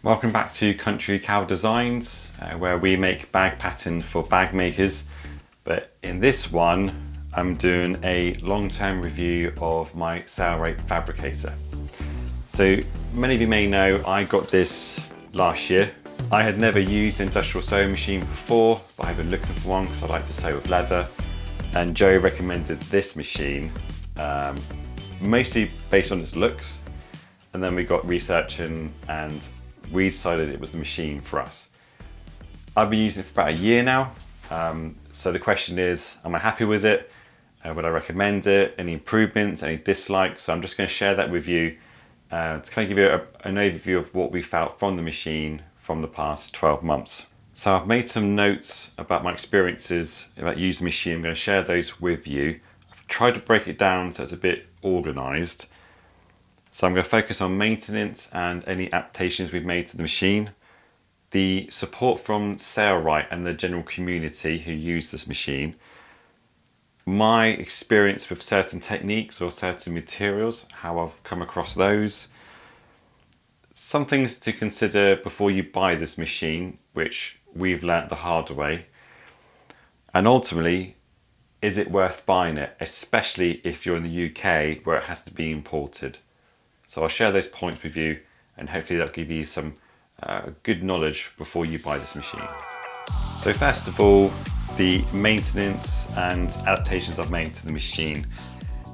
Welcome back to Country Cow Designs, where we make bag pattern for bag makers. But in this one, I'm doing a long-term review of my Sailrite Fabricator. So many of you may know I got this last year. I had never used an industrial sewing machine before, but I've been looking for one because I like to sew with leather. And Joe recommended this machine, mostly based on its looks. And then we got researching and we decided it was the machine for us. I've been using it for about a year now. So the question is, am I happy with it? Would I recommend it? Any improvements, any dislikes? So I'm just going to share that with you to kind of give you an overview of what we felt from the machine from the past 12 months. So I've made some notes about my experiences about using the machine. I'm going to share those with you. I've tried to break it down so it's a bit organized. So I'm going to focus on maintenance and any adaptations we've made to the machine, the support from Sailrite and the general community who use this machine, my experience with certain techniques or certain materials, how I've come across those, some things to consider before you buy this machine, which we've learnt the hard way, and ultimately, is it worth buying it, especially if you're in the UK where it has to be imported. So I'll share those points with you and hopefully that'll give you some good knowledge before you buy this machine. So first of all, the maintenance and adaptations I've made to the machine.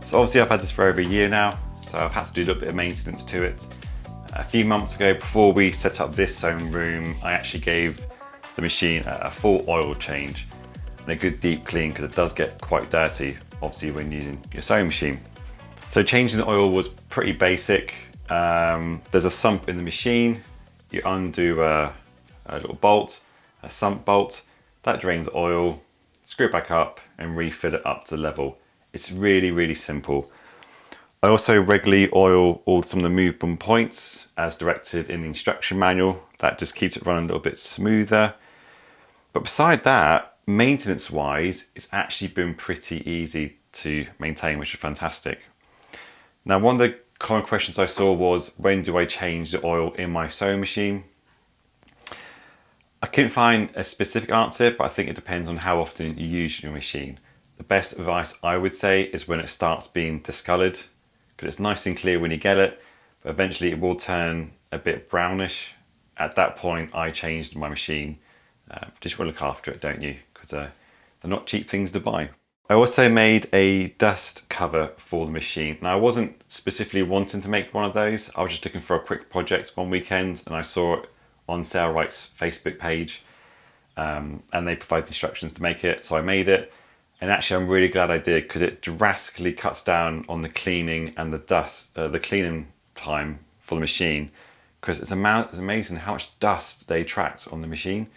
So obviously I've had this for over a year now, so I've had to do a little bit of maintenance to it. A few months ago, before we set up this sewing room, I actually gave the machine a full oil change and a good deep clean because it does get quite dirty, obviously when using your sewing machine. So changing the oil was pretty basic. There's a sump in the machine. You undo a little bolt, a sump bolt, that drains the oil, screw it back up and refill it up to the level. It's really, really simple. I also regularly oil all some of the movement points as directed in the instruction manual. That just keeps it running a little bit smoother. But beside that, maintenance wise, it's actually been pretty easy to maintain, which is fantastic. Now, one of the common questions I saw was, when do I change the oil in my sewing machine? I couldn't find a specific answer, but I think it depends on how often you use your machine. The best advice I would say is when it starts being discolored, because it's nice and clear when you get it, but eventually it will turn a bit brownish. At that point, I changed my machine. Just want to look after it, don't you? Because they're not cheap things to buy. I also made a dust cover for the machine. Now I wasn't specifically wanting to make one of those. I was just looking for a quick project one weekend and I saw it on Sailrite's Facebook page and they provide the instructions to make it. So I made it and actually I'm really glad I did because it drastically cuts down on the cleaning and the cleaning time for the machine, because it's amazing how much dust they attract on the machine.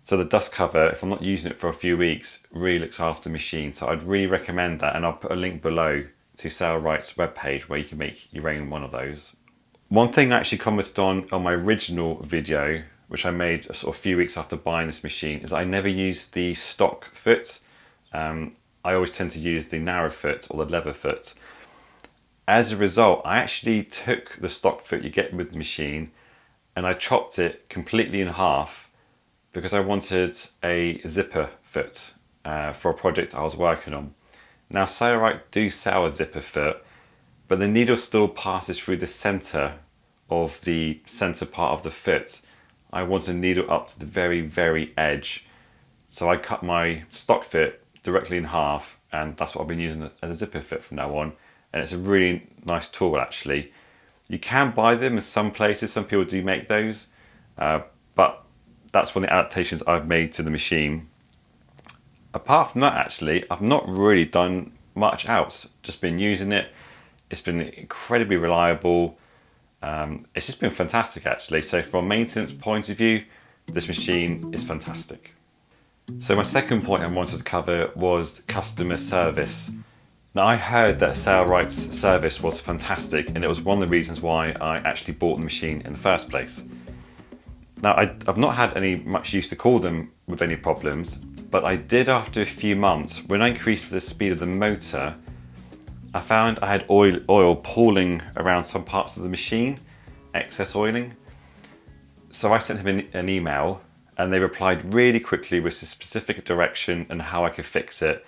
So the dust cover, if I'm not using it for a few weeks, really looks after the machine. So I'd really recommend that, and I'll put a link below to Sailrite's webpage where you can make your own one of those. One thing I actually commented on my original video, which I made a sort of few weeks after buying this machine, is I never use the stock foot. I always tend to use the narrow foot or the leather foot. As a result, I actually took the stock foot you get with the machine and I chopped it completely in half because I wanted a zipper foot for a project I was working on. Now Sailrite do sell a zipper foot, but the needle still passes through the center of the center part of the foot. I want a needle up to the very, very edge. So I cut my stock foot directly in half, and that's what I've been using as a zipper foot from now on. And it's a really nice tool actually. You can buy them in some places, some people do make those, but that's one of the adaptations I've made to the machine. Apart from that, actually, I've not really done much else. Just been using it. It's been incredibly reliable. It's just been fantastic, actually. So from a maintenance point of view, this machine is fantastic. So my second point I wanted to cover was customer service. Now I heard that Sailrite's service was fantastic, and it was one of the reasons why I actually bought the machine in the first place. Now, I've not had much use to call them with any problems, but I did after a few months. When I increased the speed of the motor, I found I had oil pooling around some parts of the machine, excess oiling. So I sent him an email and they replied really quickly with a specific direction and how I could fix it,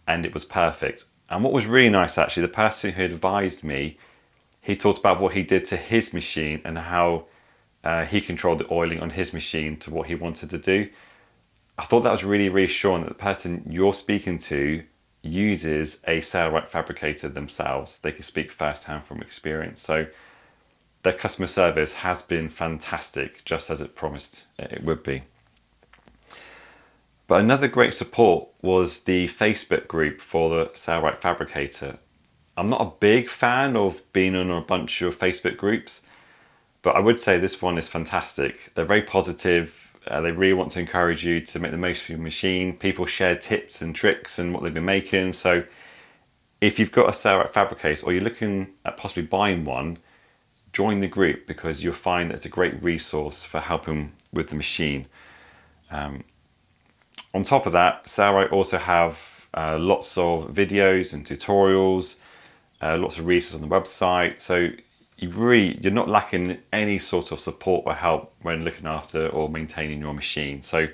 and it was perfect. And what was really nice actually, the person who advised me, he talked about what he did to his machine and how he controlled the oiling on his machine to what he wanted to do. I thought that was really reassuring that the person you're speaking to uses a Sailrite Fabricator themselves. They can speak firsthand from experience. So their customer service has been fantastic, just as it promised it would be. But another great support was the Facebook group for the Sailrite Fabricator. I'm not a big fan of being on a bunch of Facebook groups, but I would say this one is fantastic. They're very positive. They really want to encourage you to make the most of your machine. People share tips and tricks and what they've been making. So if you've got a Sailrite Fabricator or you're looking at possibly buying one, join the group because you'll find that it's a great resource for helping with the machine. On top of that, Sailrite also have lots of videos and tutorials, lots of resources on the website. So you're not lacking any sort of support or help when looking after or maintaining your machine. So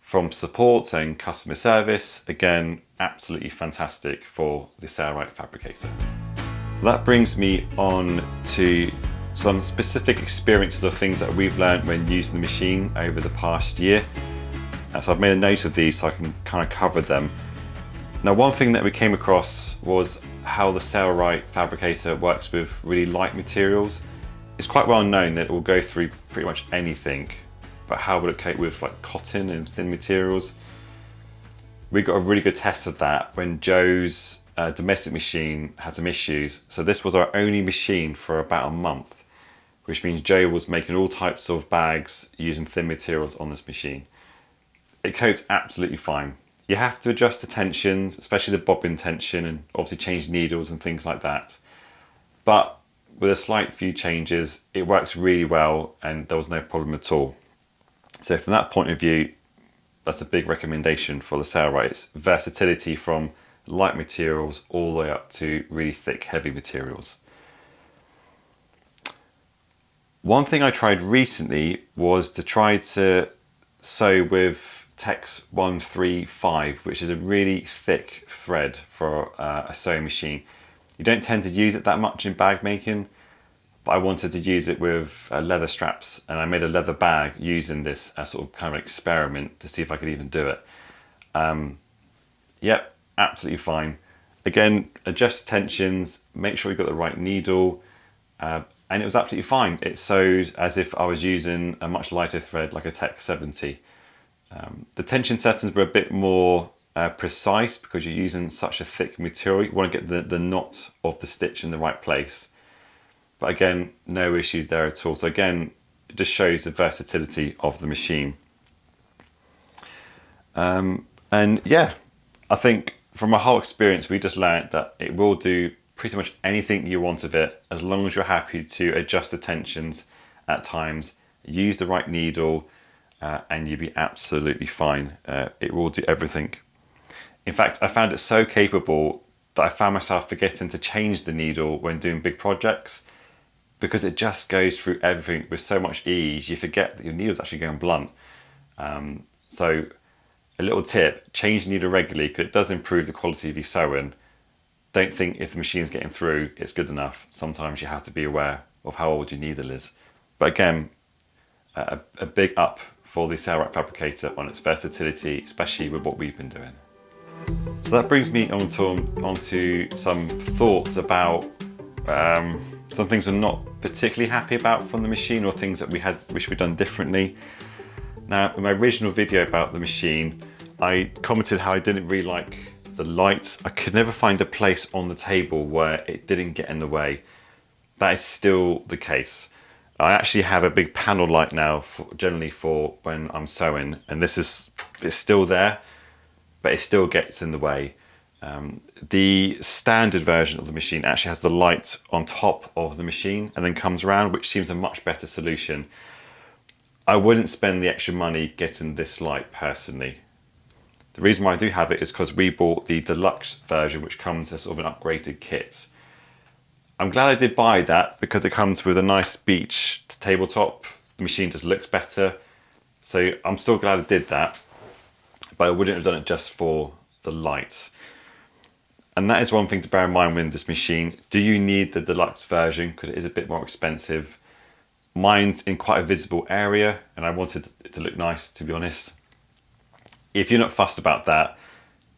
from support and customer service, again, absolutely fantastic for the Sailrite Fabricator. That brings me on to some specific experiences of things that we've learned when using the machine over the past year. So I've made a note of these so I can kind of cover them. Now, one thing that we came across was how the Sailrite Fabricator works with really light materials. It's quite well known that it will go through pretty much anything, but how would it cope with like cotton and thin materials? We got a really good test of that when Joe's domestic machine had some issues. So this was our only machine for about a month, which means Joe was making all types of bags using thin materials on this machine. It copes absolutely fine. You have to adjust the tensions, especially the bobbin tension, and obviously change needles and things like that. But with a slight few changes, it works really well and there was no problem at all. So from that point of view, that's a big recommendation for the Sailrite. It's versatility from light materials all the way up to really thick, heavy materials. One thing I tried recently was to try to sew with Tex 135, which is a really thick thread for a sewing machine. You don't tend to use it that much in bag making, but I wanted to use it with leather straps, and I made a leather bag using this as sort of kind of experiment to see if I could even do it. Yep, absolutely fine. Again, adjust tensions, make sure you've got the right needle, and it was absolutely fine. It sewed as if I was using a much lighter thread like a Tex 70. The tension settings were a bit more precise because you're using such a thick material. You want to get the knot of the stitch in the right place. But again, no issues there at all. So again, it just shows the versatility of the machine. And yeah, I think from my whole experience, we just learned that it will do pretty much anything you want of it, as long as you're happy to adjust the tensions at times, use the right needle, and you'll be absolutely fine. It will do everything. In fact, I found it so capable that I found myself forgetting to change the needle when doing big projects, because it just goes through everything with so much ease. You forget that your needle's actually going blunt. So a little tip, change the needle regularly because it does improve the quality of your sewing. Don't think if the machine's getting through, it's good enough. Sometimes you have to be aware of how old your needle is. But again, a big up for the Sailrite Fabricator on its versatility, especially with what we've been doing. So that brings me onto some thoughts about some things we're not particularly happy about from the machine, or things that we wish we'd done differently. Now, in my original video about the machine, I commented how I didn't really like the light. I could never find a place on the table where it didn't get in the way. That is still the case. I actually have a big panel light now, generally for when I'm sewing, and it's still there, but it still gets in the way. The standard version of the machine actually has the light on top of the machine and then comes around, which seems a much better solution. I wouldn't spend the extra money getting this light personally. The reason why I do have it is because we bought the deluxe version, which comes as sort of an upgraded kit. I'm glad I did buy that because it comes with a nice beach tabletop the machine just looks better. So I'm still glad I did that, but I wouldn't have done it just for the lights. And that is one thing to bear in mind with this machine. Do you need the deluxe version? Because it is a bit more expensive. Mine's in quite a visible area and I wanted it to look nice, to be honest. If you're not fussed about that,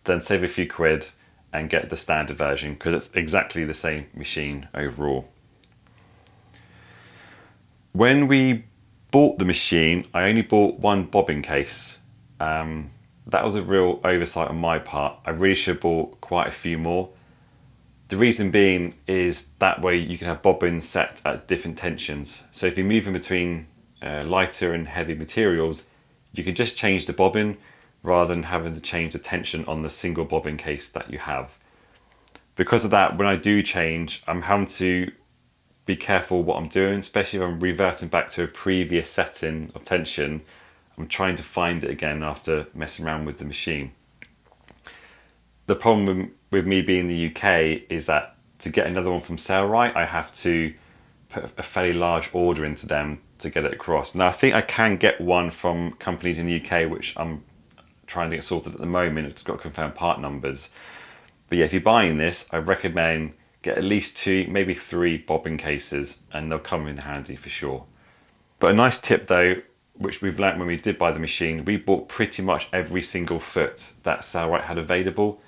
then save a few quid and get the standard version, because it's exactly the same machine overall. When we bought the machine, I only bought one bobbin case. That was a real oversight on my part. I really should have bought quite a few more. The reason being is that way you can have bobbins set at different tensions. So if you're moving between lighter and heavy materials, you can just change the bobbin rather than having to change the tension on the single bobbin case that you have. Because of that, when I do change, I'm having to be careful what I'm doing, especially if I'm reverting back to a previous setting of tension. I'm trying to find it again after messing around with the machine. The problem with me being in the UK is that to get another one from Sailrite, I have to put a fairly large order into them to get it across. Now I think I can get one from companies in the UK, which I'm trying to get sorted at the moment. It's got confirmed part numbers. But yeah, if you're buying this, I recommend get at least 2, maybe 3 bobbin cases, and they'll come in handy for sure. But a nice tip though, which we've learnt when we did buy the machine, we bought pretty much every single foot that Sailrite had available.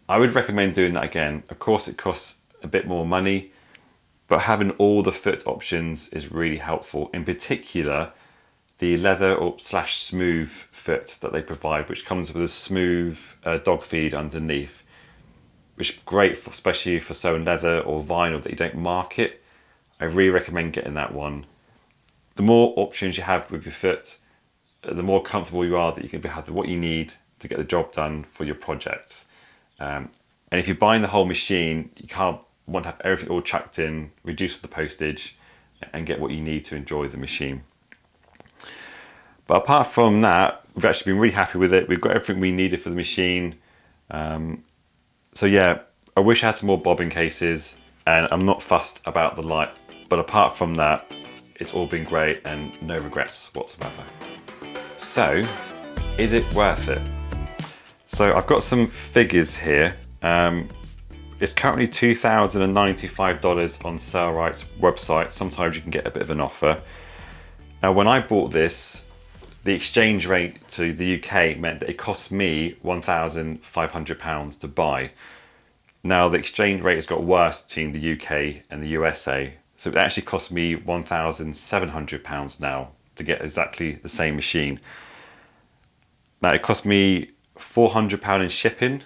I would recommend doing that again. Of course it costs a bit more money, but having all the foot options is really helpful. In particular, the leather or slash smooth foot that they provide, which comes with a smooth dog feed underneath, which is great for, especially for sewing leather or vinyl that you don't mark it. I really recommend getting that one. The more options you have with your foot, the more comfortable you are that you can have what you need to get the job done for your projects. And if you're buying the whole machine, you can't want to have everything all chucked in, reduce the postage, and get what you need to enjoy the machine. But apart from that, we've actually been really happy with it. We've got everything we needed for the machine. So yeah, I wish I had some more bobbin cases, and I'm not fussed about the light. But apart from that, it's all been great and no regrets whatsoever. So, is it worth it? So I've got some figures here. It's currently $2,095 on Sailrite's website. Sometimes you can get a bit of an offer. Now when I bought this, the exchange rate to the UK meant that it cost me £1,500 to buy. Now the exchange rate has got worse between the UK and the USA. So it actually cost me £1,700 now to get exactly the same machine. Now it cost me £400 in shipping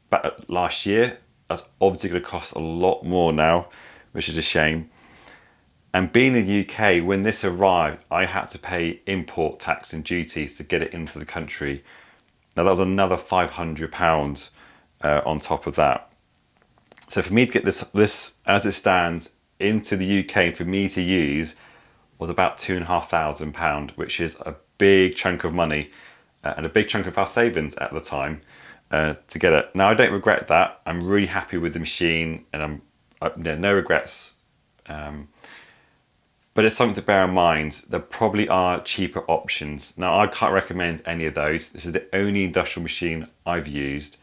back last year. That's obviously going to cost a lot more now, which is a shame. And being in the UK, when this arrived, I had to pay import tax and duties to get it into the country. Now that was another £500 on top of that. So for me to get this as it stands into the UK for me to use was about £2,500, which is a big chunk of money and a big chunk of our savings at the time to get it. Now I don't regret that. I'm really happy with the machine, and no regrets. But it's something to bear in mind. There probably are cheaper options. Now I can't recommend any of those. This is the only industrial machine I've used.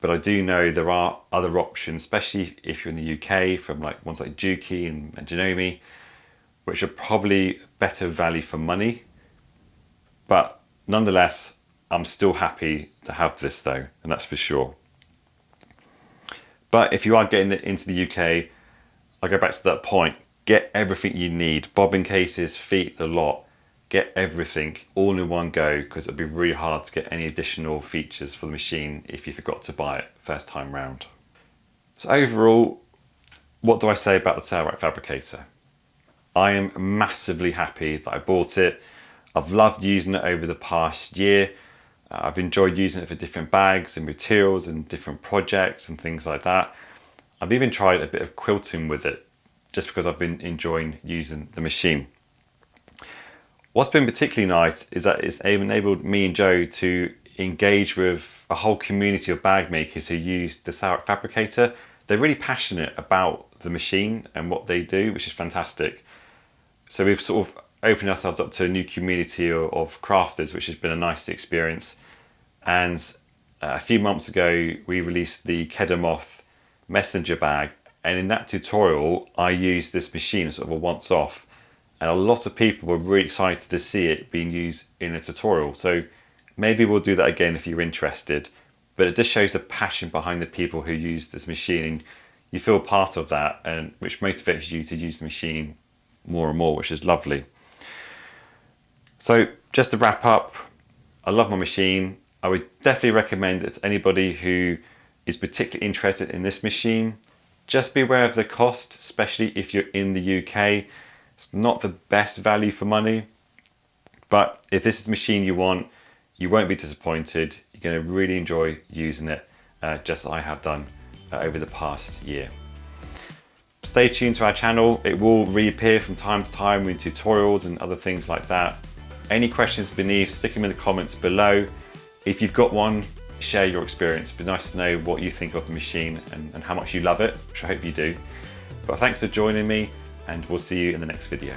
But I do know there are other options, especially if you're in the UK, from like ones like Juki and Janome, which are probably better value for money. But nonetheless, I'm still happy to have this though, and that's for sure. But if you are getting it into the UK, I'll go back to that point. Get everything you need, bobbin cases, feet, the lot. Get everything all in one go, because it'll be really hard to get any additional features for the machine if you forgot to buy it first time round. So overall, what do I say about the Sailrite Fabricator? I am massively happy that I bought it. I've loved using it over the past year. I've enjoyed using it for different bags and materials and different projects and things like that. I've even tried a bit of quilting with it, just because I've been enjoying using the machine. What's been particularly nice is that it's enabled me and Joe to engage with a whole community of bag makers who use the Sailrite Fabricator. They're really passionate about the machine and what they do, which is fantastic. So we've sort of opening ourselves up to a new community of crafters, which has been a nice experience. And a few months ago, we released the Kedamoth messenger bag. And in that tutorial, I used this machine as sort of a once-off. And a lot of people were really excited to see it being used in a tutorial. So maybe we'll do that again if you're interested. But it just shows the passion behind the people who use this machine. You feel part of that, and which motivates you to use the machine more and more, which is lovely. So just to wrap up, I love my machine. I would definitely recommend it to anybody who is particularly interested in this machine. Just be aware of the cost, especially if you're in the UK. It's not the best value for money, but if this is the machine you want, you won't be disappointed. You're going to really enjoy using it, just as I have done over the past year. Stay tuned to our channel. It will reappear from time to time with tutorials and other things like that. Any questions beneath, stick them in the comments below. If you've got one, share your experience. It'd be nice to know what you think of the machine and how much you love it, which I hope you do. But thanks for joining me, and we'll see you in the next video.